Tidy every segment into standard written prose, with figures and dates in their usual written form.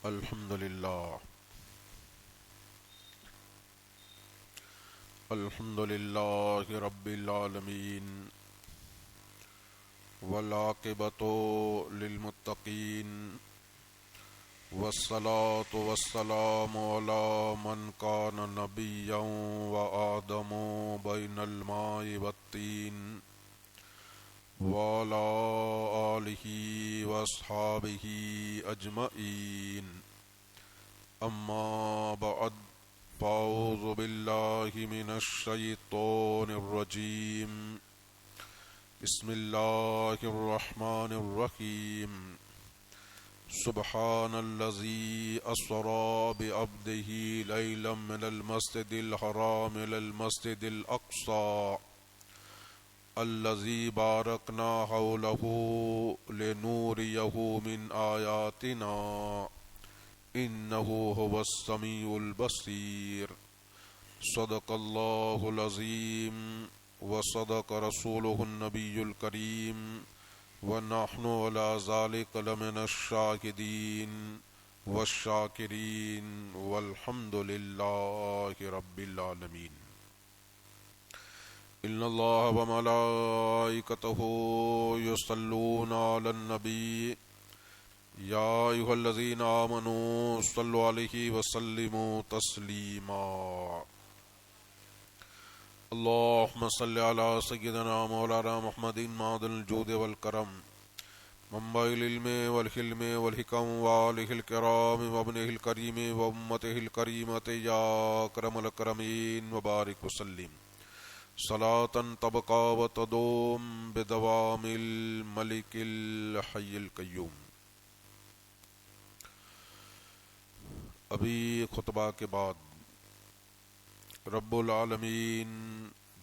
الحمد للہ رب العالمین والعاقبۃ للمتقین والصلاة والسلام علی من کان نبیا وآدم بین الماء والطین وعلی آلہ واصحابہ اجمعین اما بعد فاعوذ باللہ من الشیطان الرجیم بسم اللہ الرحمن الرحیم سبحان الذی اسری بعبدہ لیلا من المسجد الحرام الی المسجد الاقصی الذی بارکنا حولہ لنوریہ من آیاتنا انہ هو السمیع البصیر صدق اللہ العظیم وصدق رسولہ النبی الکریم ونحن علی ذلک لمن الشاہدین والشاکرین والحمد للہ رب العالمین ان اللہ وملائکتہ یصلون علی النبی یا ایھا الذین آمنوا صلوا علیہ وسلموا تسلیما اللہم صل علی سیدنا مولانا محمد معدن الجود والکرم منبع العلم والحلم والحکم وآلہ الکرام وابنہ الکریم وامتہ الکریمۃ یا اکرم الاکرمین وبارک وسلم صلاۃ تبقی وتدوم بدوام الملک الحی القیوم۔ ابھی خطبہ کے بعد رب العالمین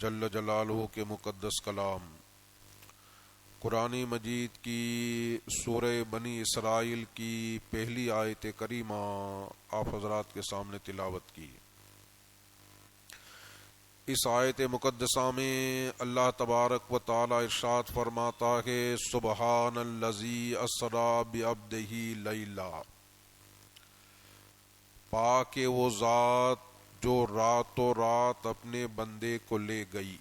جل جلالہ کے مقدس کلام قرآن مجید کی سورہ بنی اسرائیل کی پہلی آیت کریمہ آپ حضرات کے سامنے تلاوت کی۔ اس آیت مقدسہ میں اللہ تبارک و تعالی ارشاد فرماتا ہے سبحان الذی اسری بعبدہ لیلا، پاک وہ ذات جو راتوں رات اپنے بندے کو لے گئی،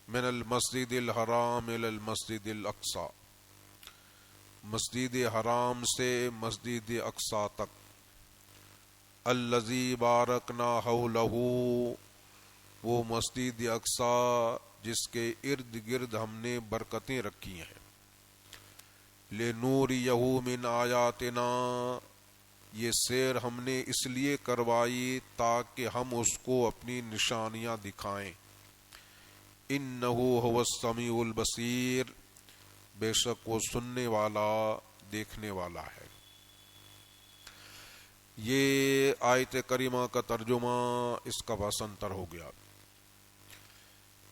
من المسجد الحرام الی المسجد الاقصی، مسجد حرام سے مسجد اقصی تک، الذی بارکنا حولہ، وہ مسجد اقصی جس کے ارد گرد ہم نے برکتیں رکھی ہیں، لنوریہ من آیاتنا، یہ سیر ہم نے اس لیے کروائی تاکہ ہم اس کو اپنی نشانیاں دکھائیں، انہ هو السمیع البصیر، بے شک وہ سننے والا دیکھنے والا ہے۔ یہ آیت کریمہ کا ترجمہ اس کا واسطر ہو گیا۔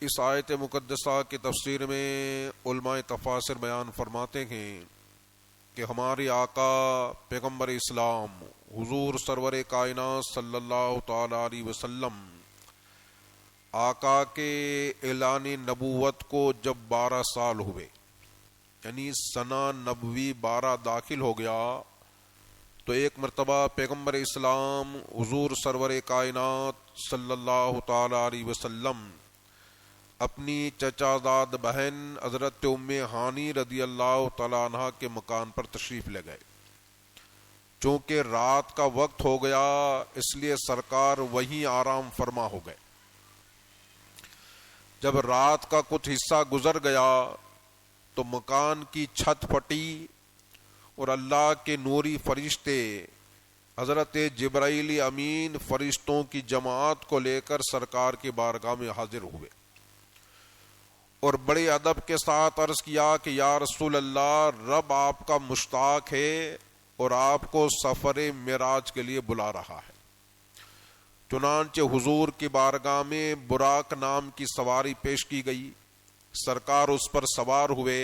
اس آیت مقدسہ کی تفسیر میں علماء تفاسیر بیان فرماتے ہیں کہ ہمارے آقا پیغمبر اسلام حضور سرور کائنات صلی اللہ تعالی علیہ وسلم آقا کے اعلان نبوت کو جب 12 سال ہوئے، یعنی سنہ نبوی 12 داخل ہو گیا، تو ایک مرتبہ پیغمبر اسلام حضور سرور کائنات صلی اللہ تعالی علیہ وسلم اپنی چچا زاد بہن حضرت ام ہانی رضی اللہ تعالیٰ عنہ کے مکان پر تشریف لے گئے۔ چونکہ رات کا وقت ہو گیا اس لیے سرکار وہیں آرام فرما ہو گئے۔ جب رات کا کچھ حصہ گزر گیا تو مکان کی چھت پھٹی اور اللہ کے نوری فرشتے حضرت جبرائیل امین فرشتوں کی جماعت کو لے کر سرکار کی بارگاہ میں حاضر ہوئے اور بڑے ادب کے ساتھ عرض کیا کہ یا رسول اللہ، رب آپ کا مشتاق ہے اور آپ کو سفر معراج کے لیے بلا رہا ہے۔ چنانچہ حضور کی بارگاہ میں براق نام کی سواری پیش کی گئی، سرکار اس پر سوار ہوئے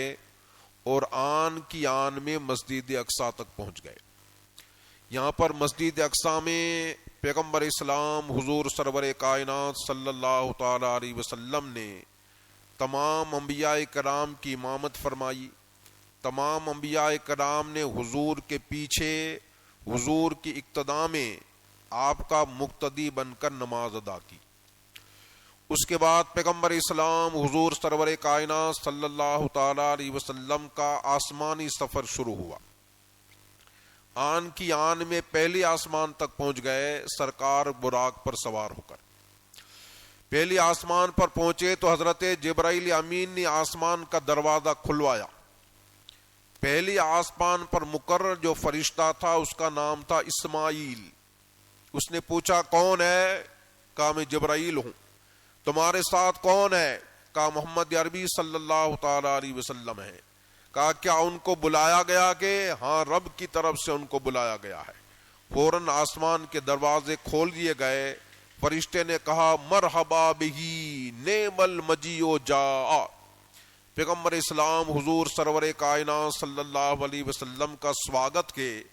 اور آن کی آن میں مسجد اقصی تک پہنچ گئے۔ یہاں پر مسجد اقصی میں پیغمبر اسلام حضور سرور کائنات صلی اللہ تعالی علیہ وسلم نے تمام انبیاء کرام کی امامت فرمائی۔ تمام انبیاء کرام نے حضور کے پیچھے حضور کی اقتداء میں آپ کا مقتدی بن کر نماز ادا کی۔ اس کے بعد پیغمبر اسلام حضور سرور کائنات صلی اللہ تعالی علیہ وسلم کا آسمانی سفر شروع ہوا۔ آن کی آن میں پہلی آسمان تک پہنچ گئے سرکار براق پر سوار ہو کر۔ پہلی آسمان پر پہنچے تو حضرت جبرائیل امین نے آسمان کا دروازہ کھلوایا۔ پہلی آسمان پر مقرر جو فرشتہ تھا اس کا نام تھا اسماعیل۔ اس نے پوچھا کون ہے؟ کہا میں جبرائیل ہوں۔ تمہارے ساتھ کون ہے؟ کہا محمد عربی صلی اللہ تعالی علیہ وسلم ہے۔ کہا کیا ان کو بلایا گیا؟ کہ ہاں رب کی طرف سے ان کو بلایا گیا ہے۔ فوراً آسمان کے دروازے کھول دیے گئے۔ فرشتے نے کہا مرحبا بہی نعم المجیء جاء۔ پیغمبر اسلام حضور سرور کائنات صلی اللہ علیہ وسلم کا سواگت کے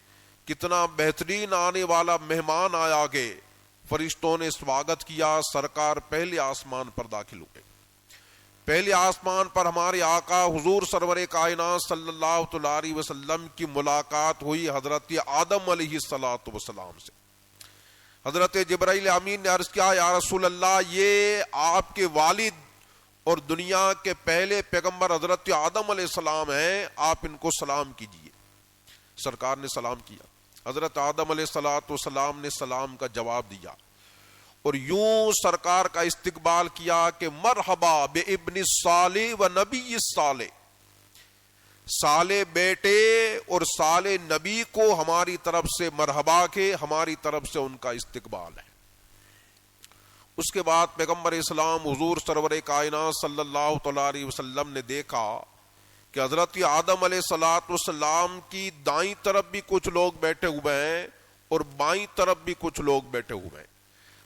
کتنا بہترین آنے والا مہمان آیا گے۔ فرشتوں نے سواگت کیا، سرکار پہلے آسمان پر داخل ہوئے۔ پہلے آسمان پر ہمارے آقا حضور سرور کائنات صلی اللہ علیہ وسلم کی ملاقات ہوئی حضرت آدم علیہ السلام سے۔ حضرت جبرائیل امین نے عرض کیا یا رسول اللہ، یہ آپ کے والد اور دنیا کے پہلے پیغمبر حضرت آدم علیہ السلام ہیں، آپ ان کو سلام کیجئے۔ سرکار نے سلام کیا۔ حضرت آدم علیہ السلام نے سلام کا جواب دیا اور یوں سرکار کا استقبال کیا کہ مرحبا بے ابن الصالح و نبی الصالح، صالح بیٹے اور صالح نبی کو ہماری طرف سے مرحبا کے، ہماری طرف سے ان کا استقبال ہے۔ اس کے بعد پیغمبر اسلام حضور سرور کائنات صلی اللہ تعالی علیہ وسلم نے دیکھا کہ حضرت آدم علیہ السلام کی دائیں طرف بھی کچھ لوگ بیٹھے ہوئے ہیں اور بائیں طرف بھی کچھ لوگ بیٹھے ہوئے ہیں۔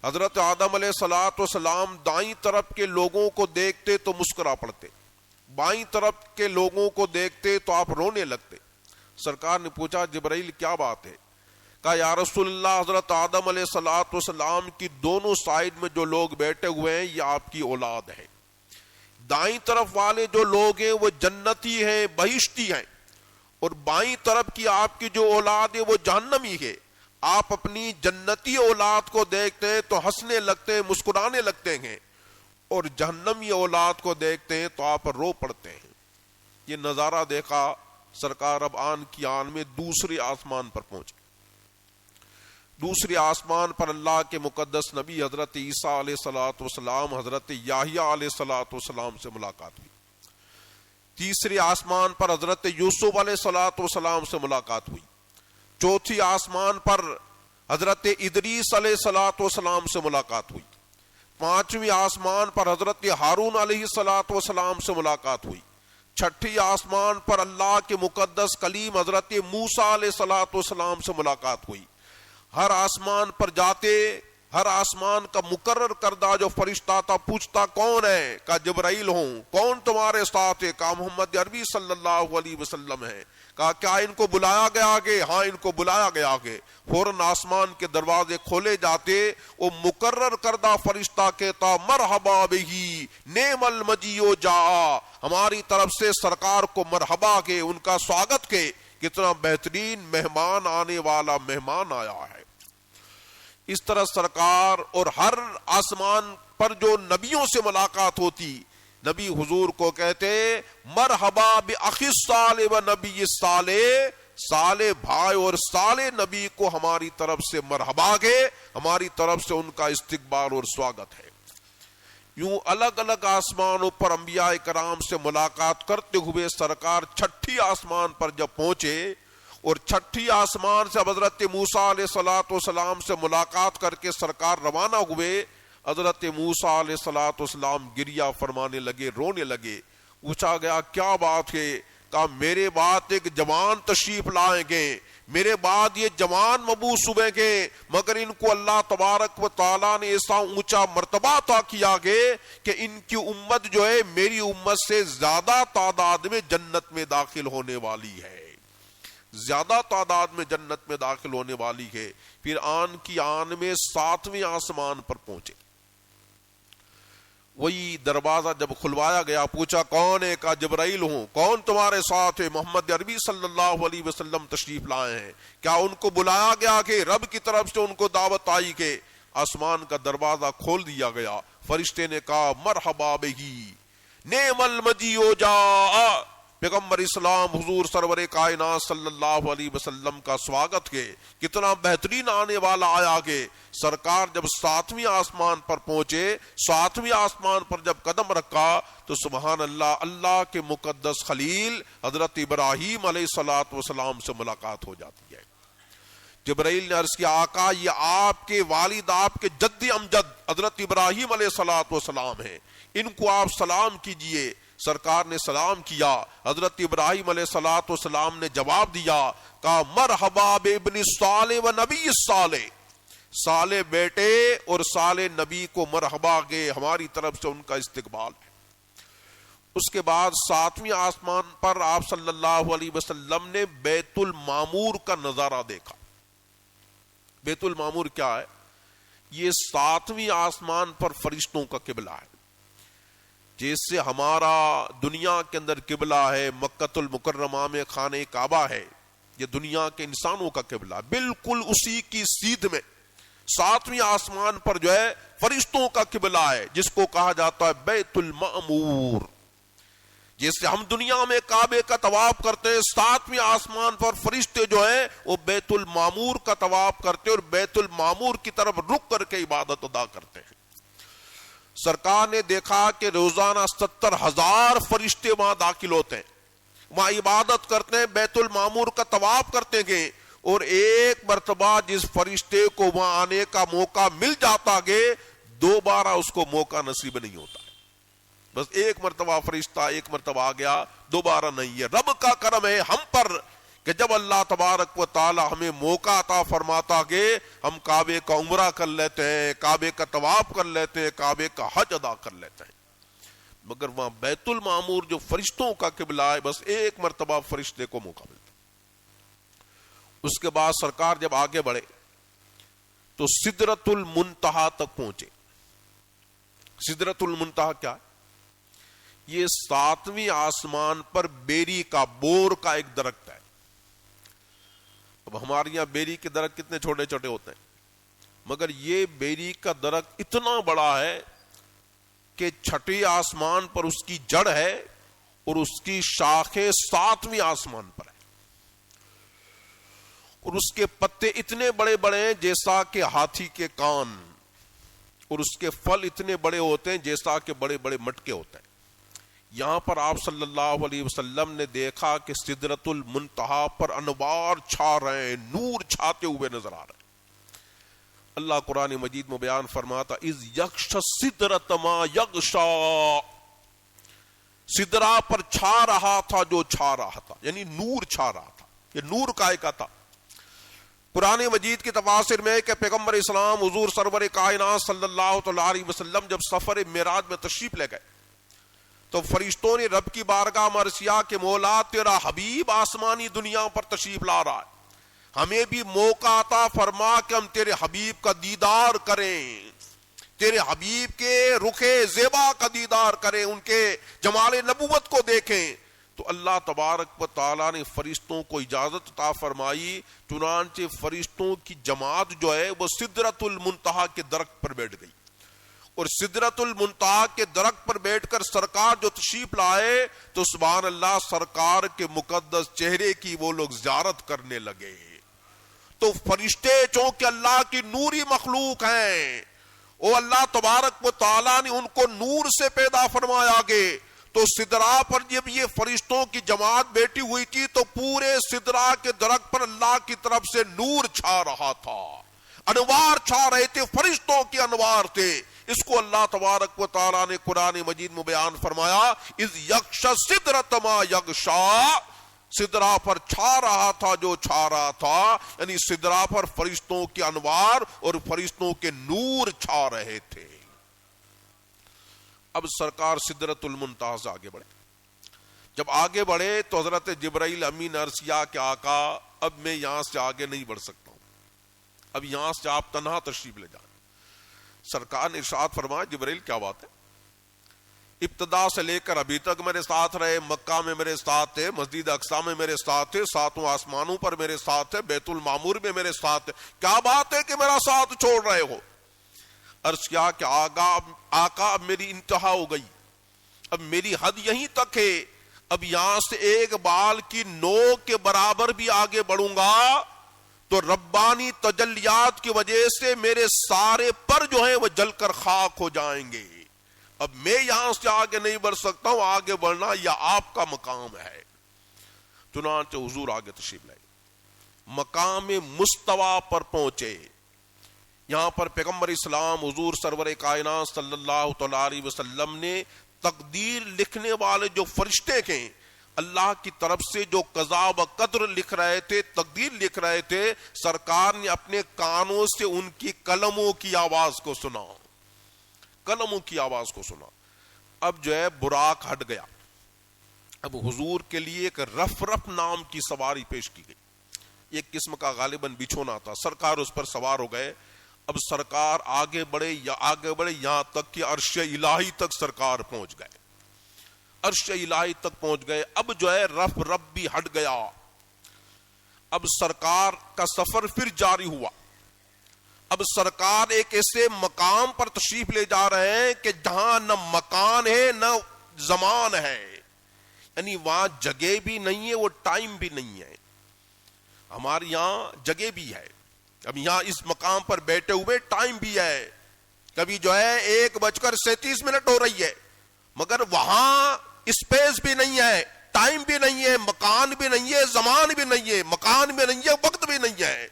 حضرت آدم علیہ السلام دائیں طرف کے لوگوں کو دیکھتے تو مسکرا پڑتے، بائیں طرف کے لوگوں کو دیکھتے تو آپ رونے لگتے۔ سرکار نے پوچھا جبرائیل کیا بات ہے؟ کہا یا رسول اللہ، حضرت آدم علیہ السلام کی دونوں سائیڈ میں جو لوگ بیٹھے ہوئے ہیں یہ آپ کی اولاد ہے۔ دائیں طرف والے جو لوگ ہیں وہ جنتی ہیں، بہشتی ہیں، اور بائیں طرف کی آپ کی جو اولاد ہے وہ جہنمی ہے۔ آپ اپنی جنتی اولاد کو دیکھتے ہیں تو ہنسنے لگتے ہیں، مسکرانے لگتے ہیں، اور جہنمی اولاد کو دیکھتے ہیں تو آپ رو پڑتے ہیں۔ یہ نظارہ دیکھا سرکار اب آن کی آن میں دوسرے آسمان پر پہنچے۔ دوسرے آسمان پر اللہ کے مقدس نبی حضرت عیسیٰ علیہ السلام، حضرت یحییٰ علیہ السلام سے ملاقات ہوئی۔ تیسرے آسمان پر حضرت یوسف علیہ السلام سے ملاقات ہوئی۔ چوتھی آسمان پر حضرت ادریس علیہ السلام سے ملاقات ہوئی۔ پانچویں آسمان پر حضرت ہارون علیہ السلام سے ملاقات ہوئی۔ چھٹی آسمان پر اللہ کے مقدس کلیم حضرت موسیٰ علیہ السلام سے ملاقات ہوئی۔ ہر آسمان پر جاتے ہر آسمان کا مقرر کردہ جو فرشتہ تھا پوچھتا کون ہے؟ کہا جبرائیل ہوں۔ کون تمہارے ساتھ ہے؟ کہا محمد عربی صلی اللہ علیہ وسلم ہے۔ کہا کیا ان کو بلایا گیا آگے؟ ہاں ان کو بلایا گیا آگے۔ فوراً آسمان کے دروازے کھولے جاتے، وہ مقرر کردہ فرشتہ کہتا مرحبا بہی نعم المجیء جاء، ہماری طرف سے سرکار کو مرحبا کے، ان کا سواگت کے، کتنا بہترین مہمان آنے والا مہمان آیا ہے۔ اس طرح سرکار اور ہر آسمان پر جو نبیوں سے ملاقات ہوتی، نبی حضور کو کہتے مرحبا بأخی الصالح و نبی الصالح، صالح بھائی اور صالح نبی کو ہماری طرف سے مرحبا کے، ہماری طرف سے ان کا استقبال اور سواگت ہے۔ یوں الگ الگ آسمانوں پر انبیاء کرام سے ملاقات کرتے ہوئے سرکار چھٹی آسمان پر جب پہنچے اور چھٹی آسمان سے حضرت موسیٰ علیہ السلام سے ملاقات کر کے سرکار روانہ ہوئے، حضرت موسیٰ علیہ السلام گریہ فرمانے لگے، رونے لگے۔ پوچھا گیا کیا بات ہے؟ کہا میرے بعد ایک جوان تشریف لائیں گے، میرے بعد یہ جوان مبعوث ہوئیں گے، مگر ان کو اللہ تبارک و تعالیٰ نے ایسا اونچا مرتبہ عطا کیا گے کہ ان کی امت جو ہے میری امت سے زیادہ تعداد میں جنت میں داخل ہونے والی ہے، زیادہ تعداد میں جنت میں داخل ہونے والی ہے۔ پھر آن کی آن میں 7ویں آسمان پر پہنچے۔ وہی دروازہ جب کھلوایا گیا، پوچھا کون ہے؟ کہا جبرائیل ہوں۔ کون تمہارے ساتھ ہے؟ محمد عربی صلی اللہ علیہ وسلم تشریف لائے ہیں۔ کیا ان کو بلایا گیا کہ رب کی طرف سے ان کو دعوت آئی کہ آسمان کا دروازہ کھول دیا گیا؟ فرشتے نے کہا مرحبا بہی نعم المجیء جاء، پیغمبر اسلام حضور سرور کائنات صلی اللہ علیہ وسلم کا سواگت کے کتنا بہترین آنے والا آیا کہ سرکار جب 7ویں آسمان پر پہنچے، 7ویں آسمان پر جب قدم رکھا تو سبحان اللہ، اللہ کے مقدس خلیل حضرت ابراہیم علیہ الصلوۃ والسلام سے ملاقات ہو جاتی ہے۔ جبرائیل نے عرض کیا آقا یہ آپ کے والد، آپ کے جد امجد حضرت ابراہیم علیہ الصلوۃ والسلام ہیں، ان کو آپ سلام کیجئے۔ سرکار نے سلام کیا، حضرت ابراہیم علیہ الصلوۃ والسلام نے جواب دیا، کہا مرحبا بابن صالح و نبی صالح، صالح بیٹے اور صالح نبی کو مرحبا کے ہماری طرف سے ان کا استقبال ہے۔ اس کے بعد 7ویں آسمان پر آپ صلی اللہ علیہ وسلم نے بیت المعمور کا نظارہ دیکھا۔ بیت المعمور کیا ہے؟ یہ 7ویں آسمان پر فرشتوں کا قبلہ ہے۔ جیسے ہمارا دنیا کے اندر قبلہ ہے مکۃ المکرمہ میں خانہ کعبہ ہے، یہ دنیا کے انسانوں کا قبلہ، بالکل اسی کی سیدھ میں 7ویں آسمان پر جو ہے فرشتوں کا قبلہ ہے، جس کو کہا جاتا ہے بیت المعمور۔ جیسے ہم دنیا میں کعبے کا طواف کرتے ہیں، 7ویں آسمان پر فرشتے جو ہیں وہ بیت المعمور کا طواف کرتے ہیں اور بیت المعمور کی طرف رک کر کے عبادت ادا کرتے ہیں۔ سرکار نے دیکھا کہ روزانہ 70,000 فرشتے وہاں داخل ہوتے ہیں، وہاں عبادت کرتے ہیں، بیت المعمور کا طواف کرتے گئے، اور ایک مرتبہ جس فرشتے کو وہاں آنے کا موقع مل جاتا گئے، دوبارہ اس کو موقع نصیب نہیں ہوتا۔ بس ایک مرتبہ فرشتہ ایک مرتبہ آ گیا، دوبارہ نہیں ہے۔ رب کا کرم ہے ہم پر کہ جب اللہ تبارک و تعالی ہمیں موقع عطا فرماتا کہ ہم کعبے کا عمرہ کر لیتے ہیں، کعبے کا طواف کر لیتے ہیں، کعبے کا حج ادا کر لیتے ہیں، مگر وہاں بیت المعمور جو فرشتوں کا قبلہ ہے بس ایک مرتبہ فرشتے کو موقع ملتا۔ اس کے بعد سرکار جب آگے بڑھے تو سدرۃ المنتہا تک پہنچے۔ سدرۃ المنتہا کیا ہے؟ یہ 7ویں آسمان پر بیری کا، بور کا ایک درخت ہے۔ اب ہمارے یہاں بیری کے درخت کتنے چھوٹے چھوٹے ہوتے ہیں، مگر یہ بیری کا درخت اتنا بڑا ہے کہ 6 آسمان پر اس کی جڑ ہے اور اس کی شاخیں 7ویں آسمان پر ہے، اور اس کے پتے اتنے بڑے بڑے ہیں جیسا کہ ہاتھی کے کان، اور اس کے پھل اتنے بڑے ہوتے ہیں جیسا کہ بڑے بڑے مٹکے ہوتے ہیں۔ یہاں پر آپ صلی اللہ علیہ وسلم نے دیکھا کہ سدرۃ المنتہا پر انوار چھا رہے ہیں، نور چھاتے ہوئے نظر آ رہے ہیں۔ اللہ قرآن مجید میں بیان فرماتا اذ یغشی السدرۃ ما یغشی، سدرا پر چھا رہا تھا جو چھا رہا تھا، یعنی نور چھا رہا تھا۔ یہ نور کائے کا تھا؟ قرآن مجید کی تفاسیر میں کہ پیغمبر اسلام حضور سرور کائنات صلی اللہ علیہ وسلم جب سفر معراج میں تشریف لے گئے تو فرشتوں نے رب کی بارگاہ میں عرض کیا کہ مولا تیرا حبیب آسمانی دنیا پر تشریف لا رہا ہے، ہمیں بھی موقع عطا فرما کہ ہم تیرے حبیب کا دیدار کریں، تیرے حبیب کے رخ زیبا کا دیدار کریں، ان کے جمال نبوت کو دیکھیں۔ تو اللہ تبارک و تعالیٰ نے فرشتوں کو اجازت عطا فرمائی، چنانچہ فرشتوں کی جماعت جو ہے وہ سدرۃ المنتہا کے درخت پر بیٹھ گئی، اور سدرۃ المنتہا کے درخت پر بیٹھ کر سرکار جو تشریف لائے تو سبحان اللہ سرکار کے مقدس چہرے کی وہ لوگ زیارت کرنے لگے۔ تو فرشتے چونکہ اللہ کی نوری مخلوق ہیں، وہ اللہ تبارک و تعالیٰ نے ان کو نور سے پیدا فرمایا گے، تو سدرا پر جب یہ فرشتوں کی جماعت بیٹھی ہوئی تھی تو پورے سدرا کے درخت پر اللہ کی طرف سے نور چھا رہا تھا، انوار چھا رہے تھے، فرشتوں کے انوار تھے۔ اس کو اللہ تبارک و تعالیٰ نے قرآن مجید میں بیان فرمایا اذ یغشی السدرۃ ما یغشی، سدرا پر چھا رہا تھا جو چھا رہا تھا، یعنی سدرا پر فرشتوں کے انوار اور فرشتوں کے نور چھا رہے تھے۔ اب سرکار سدرۃ المنتہا سے آگے بڑھے، جب آگے بڑھے تو حضرت جبرائیل امین عرض کیا کہ آقا اب میں یہاں سے آگے نہیں بڑھ سکتا ہوں، اب یہاں سے آپ تنہا تشریف لے جائیں۔ سرکار نے ارشاد فرمایا جبرائیل کیا بات ہے؟ ابتدا سے لے کر ابھی تک میرے ساتھ رہے، مکہ میں میرے ساتھ تھے، مسجد اقصی میں میرے ساتھ تھے، ساتوں آسمانوں پر میرے ساتھ تھے، بیت المعمور میں میرے ساتھ تھے، کیا بات ہے کہ میرا ساتھ چھوڑ رہے ہو؟ عرض کیا کہ آقا اب میری انتہا ہو گئی، اب میری حد یہیں تک ہے، اب یہاں سے ایک بال کی نوک کے برابر بھی آگے بڑھوں گا تو ربانی تجلیات کی وجہ سے میرے سارے پر جو ہیں وہ جل کر خاک ہو جائیں گے، اب میں یہاں سے آگے نہیں بڑھ سکتا ہوں، آگے بڑھنا یہ آپ کا مقام ہے۔ چنانچہ حضور آگے تشریف لائے، مقام مستوی پر پہنچے۔ یہاں پر پیغمبر اسلام حضور سرور کائنات صلی اللہ تعالی علیہ وسلم نے تقدیر لکھنے والے جو فرشتے تھے، اللہ کی طرف سے جو قضا و قدر لکھ رہے تھے، تقدیر لکھ رہے تھے، سرکار نے اپنے کانوں سے ان کی قلموں کی آواز کو سنا، قلموں کی آواز کو سنا۔ اب جو ہے براق ہٹ گیا، اب حضور کے لیے ایک رف رف نام کی سواری پیش کی گئی، ایک قسم کا غالباً بچھونا تھا، سرکار اس پر سوار ہو گئے۔ اب سرکار آگے بڑھے یہاں تک کہ عرش الہی تک سرکار پہنچ گئے، عرش الہی تک پہنچ گئے۔ اب جو ہے رف رف بھی ہٹ گیا، اب سرکار کا سفر پھر جاری ہوا۔ اب سرکار ایک ایسے مقام پر تشریف لے جا رہے ہیں کہ جہاں نہ مکان ہے نہ زمان ہے، یعنی وہاں جگہ بھی نہیں ہے، وہ ٹائم بھی نہیں ہے۔ ہمارے یہاں جگہ بھی ہے، اب یہاں اس مقام پر بیٹھے ہوئے ٹائم بھی ہے، کبھی جو ہے 1:37 ہو رہی ہے، مگر وہاں اسپیس بھی نہیں ہے، ٹائم بھی نہیں ہے، مکان بھی نہیں ہے، زمان بھی نہیں ہے، مکان بھی نہیں ہے، وقت بھی نہیں ہے۔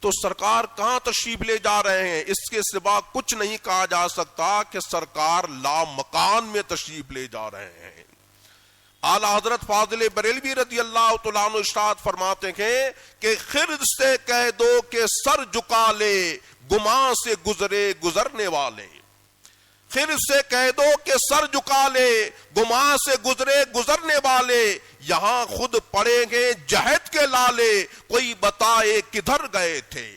تو سرکار کہاں تشریف لے جا رہے ہیں؟ اس کے سوا کچھ نہیں کہا جا سکتا کہ سرکار لا مکان میں تشریف لے جا رہے ہیں۔ اعلی حضرت فاضل بریلوی رضی اللہ تعالیٰ عنہ ارشاد فرماتے ہیں کہ خرد سے کہہ دو کہ سر جھکا لے، گماں سے گزرے گزرنے والے۔ خرد سے کہہ دو کہ سر جھکا لے، گماں سے گزرے گزرنے والے، یہاں خود پڑیں گے جہد کے لالے، کوئی بتائے کدھر گئے تھے،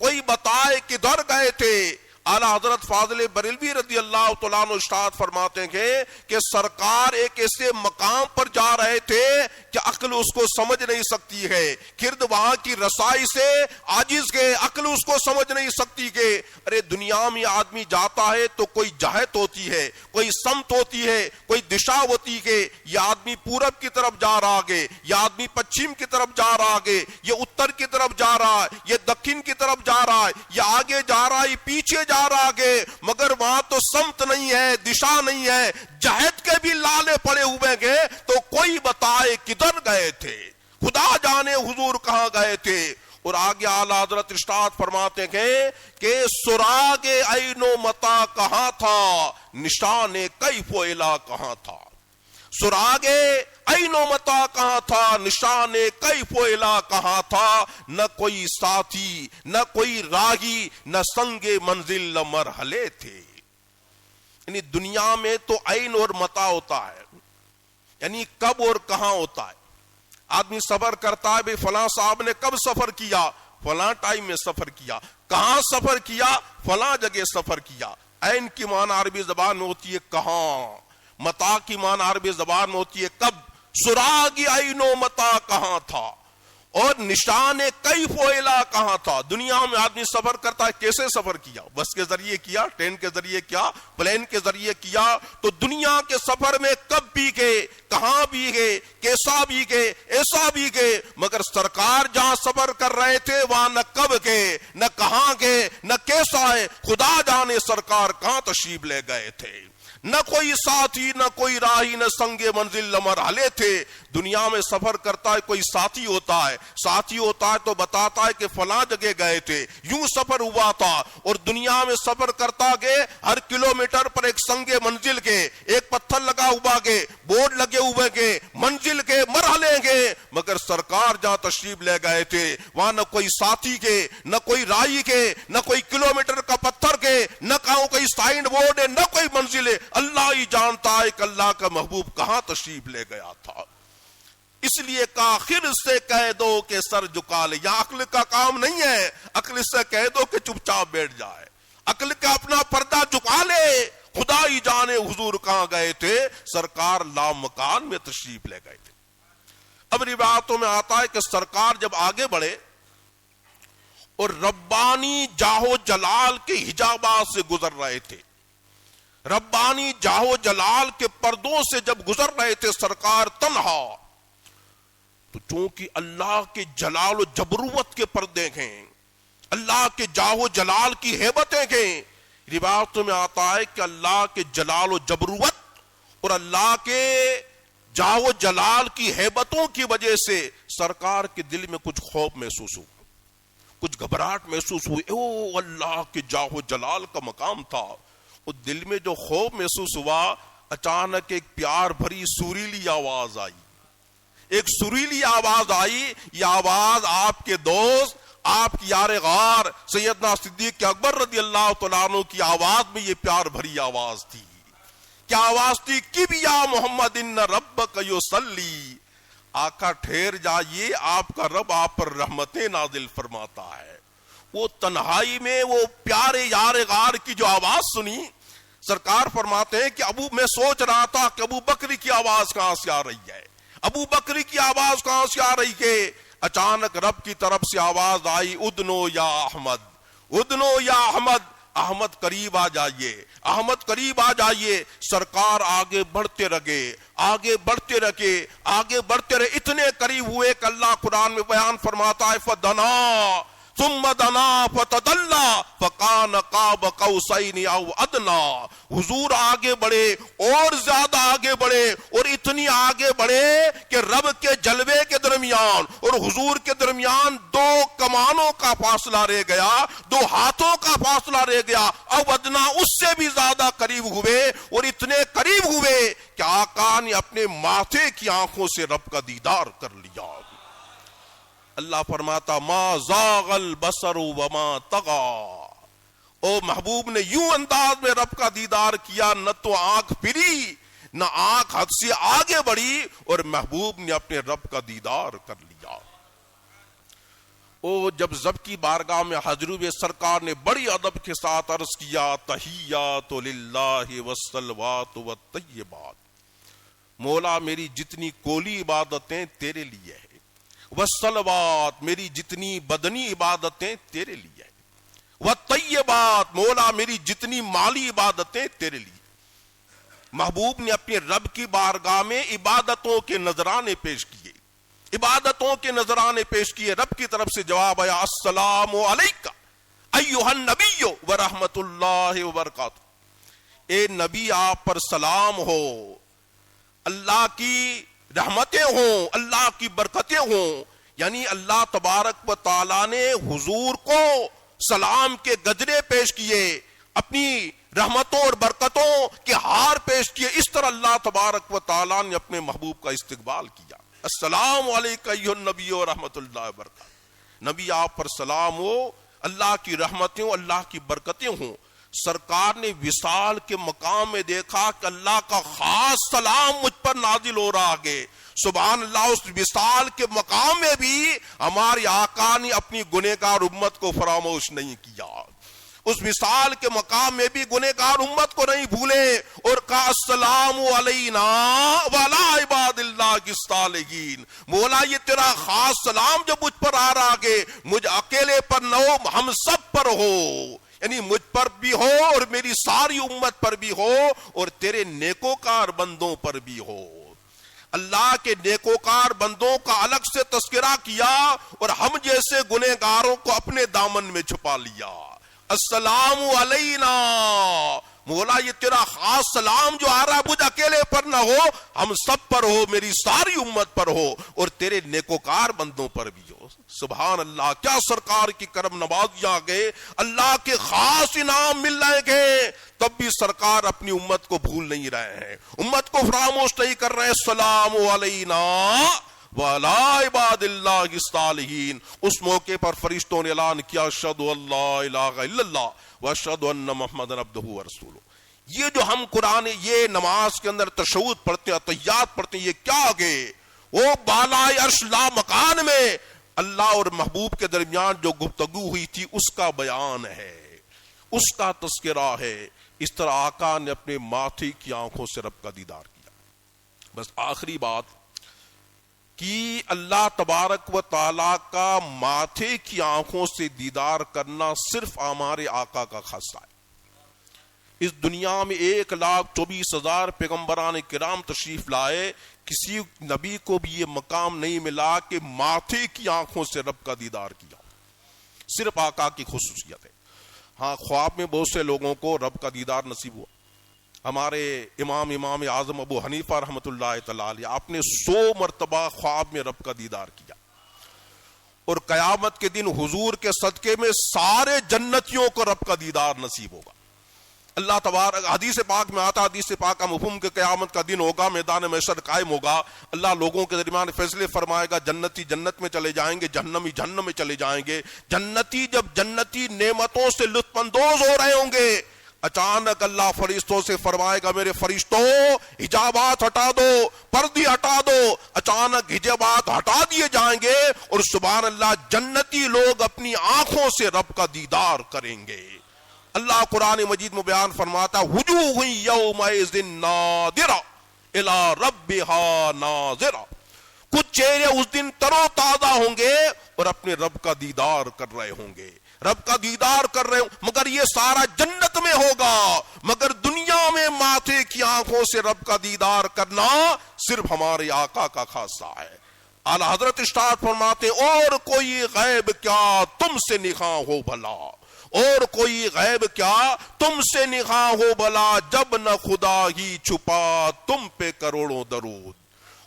کوئی بتائے کدھر گئے تھے۔ اعلی حضرت فاضل بریلوی رضی اللہ تعالیٰ عنہ ارشاد فرماتے ہیں کہ سرکار ایک ایسے مقام پر جا رہے تھے کہ عقل اس کو سمجھ نہیں سکتی ہے، خرد وہاں کی رسائی سے عاجز ہے، عقل اس کو سمجھ نہیں سکتی کہ ارے دنیا میں آدمی جاتا ہے تو کوئی جہت ہوتی ہے، کوئی سمت ہوتی ہے، کوئی دشا ہوتی ہے، یہ آدمی پورب کی طرف جا رہا ہے، یہ آدمی پچھم کی طرف جا رہا ہے، یہ اتر کی طرف جا رہا ہے، یہ دکن کی طرف جا رہا ہے، یہ آگے جا رہا ہے، یہ پیچھے جا رہا ہے، مگر وہاں تو سمت نہیں ہے، دشا نہیں ہے، جہد کے بھی لالے پڑے ہوئے گئے، تو کوئی بتائے کدھر گئے تھے، خدا جانے حضور کہاں گئے تھے۔ اور آگے اعلیٰ حضرت ارشاد فرماتے ہیں کہ سراغ عین و متا کہاں تھا، نشان کیف و الا کہاں تھا۔ سراغ عین و متا کہاں تھا، نشان کیف و الا کہاں تھا، نہ کوئی ساتھی نہ کوئی راہی نہ سنگ منزل نہ مرحلے تھے۔ یعنی دنیا میں تو عین اور متا ہوتا ہے، یعنی کب اور کہاں ہوتا ہے۔ آدمی سفر کرتا ہے، بھی فلاں صاحب نے کب سفر کیا، فلاں ٹائم میں سفر کیا، کہاں سفر کیا، فلاں جگہ سفر کیا۔ عین کی معنی عربی زبان میں ہوتی ہے کہاں، متا کی معنی عربی زبان میں ہوتی ہے کب۔ سراغ عین و متا کہاں تھا، اور نشان کیف و الا کہاں تھا۔ دنیا میں آدمی سفر کرتا ہے، کیسے سفر کیا، بس کے ذریعے کیا، ٹرین کے ذریعے کیا، پلین کے ذریعے کیا۔ تو دنیا کے سفر میں کب بھی گئے، کہاں بھی گئے، کیسا بھی گئے، ایسا بھی گئے، مگر سرکار جہاں سفر کر رہے تھے وہاں نہ کب گئے، نہ کہاں گئے، نہ کیسا ہے، خدا جانے سرکار کہاں تشریف لے گئے تھے۔ نہ کوئی ساتھی نہ کوئی راہی نہ سنگ منزل نہ مرحلے تھے۔ دنیا میں سفر کرتا ہے کوئی ساتھی ہوتا ہے، ساتھی ہوتا ہے تو بتاتا ہے کہ فلاں جگہ گئے تھے، یوں سفر ہوا تھا۔ اور دنیا میں سفر کرتا کہ ہر کلومیٹر پر ایک سنگ منزل کے، ایک پتھر لگا ہوا کے، بورڈ لگے ہوئے کے، منزل کے، مرحلے کے، مگر سرکار جہاں تشریف لے گئے تھے وہاں نہ کوئی ساتھی کے، نہ کوئی راہی کے، نہ کوئی کلومیٹر کا پتھر کے، نہ کہوں کوئی سائن بورڈ ہے، نہ کوئی منزل ہے۔ اللہ ہی جانتا ہے کہ اللہ کا محبوب کہاں تشریف لے گیا تھا۔ اس لیے کاخر سے کہہ دو کہ سر جھکا لے، یا عقل کا کام نہیں ہے، عقل سے کہہ دو کہ چپ چاپ بیٹھ جائے، عقل کا اپنا پردہ جھکا لے، خدا ہی جانے حضور کہاں گئے تھے، سرکار لامکان میں تشریف لے گئے تھے۔ اب روایتوں میں آتا ہے کہ سرکار جب آگے بڑھے اور ربانی جاہو جلال کے حجابات سے گزر رہے تھے، ربانی جاہو جلال کے پردوں سے جب گزر رہے تھے سرکار تنہا، تو چونکہ اللہ کے جلال و جبروت کے پردے ہیں، اللہ کے جاہو جلال کی ہیبتیں ہیں، روایتوں میں آتا ہے کہ اللہ کے جلال و جبروت اور اللہ کے جاہو جلال کی ہیبتوں کی وجہ سے سرکار کے دل میں کچھ خوف محسوس ہوا، کچھ گھبراہٹ محسوس ہوئی۔ او اللہ کے جاہو جلال کا مقام تھا، اور دل میں جو خوف محسوس ہوا، اچانک ایک پیار بھری سریلی آواز آئی، ایک سریلی آواز آئی۔ یہ آواز آپ کے دوست، آپ کی یار غار سیدنا صدیق اکبر رضی اللہ تعالیٰ عنہ کی آواز میں یہ پیار بھری آواز تھی۔ کیا آواز تھی؟ کب یا محمد ان ربک یصلی، آقا ٹھہر جائیے، آپ کا رب آپ پر رحمتیں نازل فرماتا ہے۔ وہ تنہائی میں وہ پیارے یار غار کی جو آواز سنی، سرکار فرماتے ہیں کہ میں سوچ رہا تھا کہ ابو بکر کی آواز کہاں سے آ رہی ہے، ابو بکر کی آواز کہاں سے آ رہی ہے۔ اچانک رب کی طرف سے آواز آئی، ادنو یا احمد، ادنو یا احمد، احمد قریب آ جائیے، احمد قریب آ جائیے۔ سرکار آگے بڑھتے رہے، آگے بڑھتے رہے، آگے بڑھتے رہے، اتنے قریب ہوئے کہ اللہ قرآن میں بیان فرماتا ہے فدنا ثم دنا فتدلى فكان قاب قوسين او ادنى، حضور آگے بڑھے اور زیادہ آگے بڑھے، اور اتنی آگے بڑھے کہ رب کے جلوے کے درمیان اور حضور کے درمیان 2 کمانوں کا فاصلہ رہ گیا، 2 ہاتھوں کا فاصلہ رہ گیا۔ او ادنا، اس سے بھی زیادہ قریب ہوئے، اور اتنے قریب ہوئے کہ آقا نے اپنے ماتھے کی آنکھوں سے رب کا دیدار کر لیا۔ اللہ فرماتا ما زاغ البصر وما طغى، او محبوب نے یوں انداز میں رب کا دیدار کیا، نہ تو آنکھ پھری نہ آنکھ حد سے آگے بڑھی، اور محبوب نے اپنے رب کا دیدار کر لیا۔ او جب رب کی بارگاہ میں حاضر ہوئے، سرکار نے بڑی ادب کے ساتھ عرض کیا تحیات للہ والصلوات والطیبات، مولا میری جتنی قولی عبادتیں تیرے لیے ہے، والصلوات میری جتنی بدنی عبادتیں تیرے لیے، والطیبات مولا میری جتنی مالی عبادتیں تیرے لیے۔ محبوب نے اپنے رب کی بارگاہ میں عبادتوں کے نذرانے پیش کیے، عبادتوں کے نذرانے پیش کیے۔ رب کی طرف سے جواب آیا السلام علیکہ ایھا النبی ورحمۃ اللہ وبرکاتہ، اے نبی آپ پر سلام ہو، اللہ کی رحمتیں ہوں، اللہ کی برکتیں ہوں۔ یعنی اللہ تبارک و تعالیٰ نے حضور کو سلام کے گجرے پیش کیے، اپنی رحمتوں اور برکتوں کے ہار پیش کیے۔ اس طرح اللہ تبارک و تعالیٰ نے اپنے محبوب کا استقبال کیا۔ السلام علیکم ایھا النبی و رحمۃ اللہ وبرکاتہ، نبی آپ پر سلام ہو، اللہ کی رحمتیں ہوں، اللہ کی برکتیں ہوں۔ سرکار نے وصال کے مقام میں دیکھا کہ اللہ کا خاص سلام مجھ پر نازل ہو رہا ہے۔ سبحان اللہ، اس وصال کے مقام میں بھی ہمارے آقا نے اپنی گنہگار امت کو فراموش نہیں کیا، اس وصال کے مقام میں بھی گنہگار امت کو نہیں بھولے، اور کہا السلام علینا وعلی عباد اللہ الصالحین، مولا یہ تیرا خاص سلام جو مجھ پر آ رہا ہے، مجھ اکیلے پر نہ ہو، ہم سب پر ہو، یعنی مجھ پر بھی ہو اور میری ساری امت پر بھی ہو، اور تیرے نیکوکار بندوں پر بھی ہو۔ اللہ کے نیکوکار بندوں کا الگ سے تذکرہ کیا، اور ہم جیسے گنہگاروں کو اپنے دامن میں چھپا لیا۔ السلام علینا، مولا یہ تیرا خاص سلام جو آ رہا ہے مجھ اکیلے پر نہ ہو، ہم سب پر ہو، میری ساری امت پر ہو، اور تیرے نیکوکار بندوں پر بھی ہو۔ سبحان اللہ، کیا سرکار کی کرم نوازیاں گئے، اللہ کے خاص انعام مل رہے گے، تب بھی سرکار اپنی امت کو بھول نہیں رہے ہیں، امت کو فراموش نہیں کر رہے ہیں۔ السلام علینا وعلی عباد اللہ الصالحین۔ اس موقع پر فرشتوں نے اعلان کیا اشہد ان لا الہ الا اللہ واشہد ان محمد عبدہ ورسولہ۔ یہ جو ہم قرآن یہ نماز کے اندر تشہد پڑھتے ہیں، تحیات پڑھتے ہیں، یہ کیا گئے؟ وہ بالائے عرش لا مکان میں اللہ اور محبوب کے درمیان جو گفتگو ہوئی تھی اس کا بیان ہے، اس کا تذکرہ ہے. اس طرح آقا نے اپنے ماتھے کی آنکھوں سے رب کا دیدار کیا. بس آخری بات کہ اللہ تبارک و تعالیٰ کا ماتھے کی آنکھوں سے دیدار کرنا صرف ہمارے آقا کا خاصہ ہے. اس دنیا میں 1,24,000 پیغمبران کرام تشریف لائے, کسی نبی کو بھی یہ مقام نہیں ملا کہ ماتھے کی آنکھوں سے رب کا دیدار کیا. صرف آقا کی خصوصیت ہے. ہاں, خواب میں بہت سے لوگوں کو رب کا دیدار نصیب ہوا. ہمارے امام اعظم ابو حنیفہ رحمۃ اللہ تعالی علیہ, آپ نے 100 مرتبہ خواب میں رب کا دیدار کیا, اور قیامت کے دن حضور کے صدقے میں سارے جنتیوں کو رب کا دیدار نصیب ہوگا. اللہ تبارک, حدیث پاک میں آتا, حدیث پاک کا مفہوم کہ قیامت کا دن ہوگا, میدان محشر قائم ہوگا, اللہ لوگوں کے درمیان فیصلے فرمائے گا, جنتی جنت میں چلے جائیں گے, جہنمی جہنم میں چلے جائیں گے. جب جنتی نعمتوں سے لطف اندوز ہو رہے ہوں گے, اچانک اللہ فرشتوں سے فرمائے گا, میرے فرشتوں حجابات ہٹا دو, پردے ہٹا دو. اچانک حجابات ہٹا دیے جائیں گے, اور سبحان اللہ جنتی لوگ اپنی آنکھوں سے رب کا دیدار کریں گے. اللہ قرآن مجید میں بیان فرماتا, وجوہ یومئذ ناظرہ الی ربہا ناظرہ. کچھ چہرے اس دن تر و تازہ ہوں گے اور اپنے رب کا دیدار کر رہے ہوں گے, رب کا دیدار کر رہے ہوں. مگر یہ سارا جنت میں ہوگا, مگر دنیا میں ماتھے کی آنکھوں سے رب کا دیدار کرنا صرف ہمارے آقا کا خاصہ ہے. اعلیٰ حضرت ارشاد فرماتے, اور کوئی غیب کیا تم سے نگاہ ہو بھلا, اور کوئی غیب کیا تم سے نگاہ ہو بھلا, جب نہ خدا ہی چھپا تم پہ کروڑوں درود.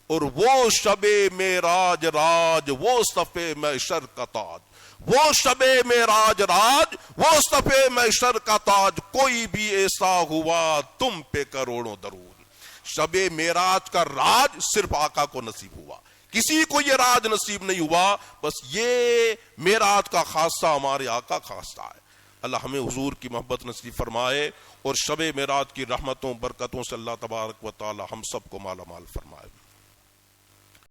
اور وہ شب معراج راج, وہ صف محشر کا تاج, وہ شب معراج راج, وہ صف محشر کا تاج, کوئی بھی ایسا ہوا تم پہ کروڑوں درود. شب معراج کا راج صرف آقا کو نصیب ہوا, کسی کو یہ راج نصیب نہیں ہوا. بس یہ معراج کا خاصہ ہمارے آقا کا خاصہ ہے. اللہ ہمیں حضور کی محبت نصیب فرمائے, اور شب معراج کی رحمتوں برکتوں سے اللہ تبارک و تعالی ہم سب کو مالا مال فرمائے.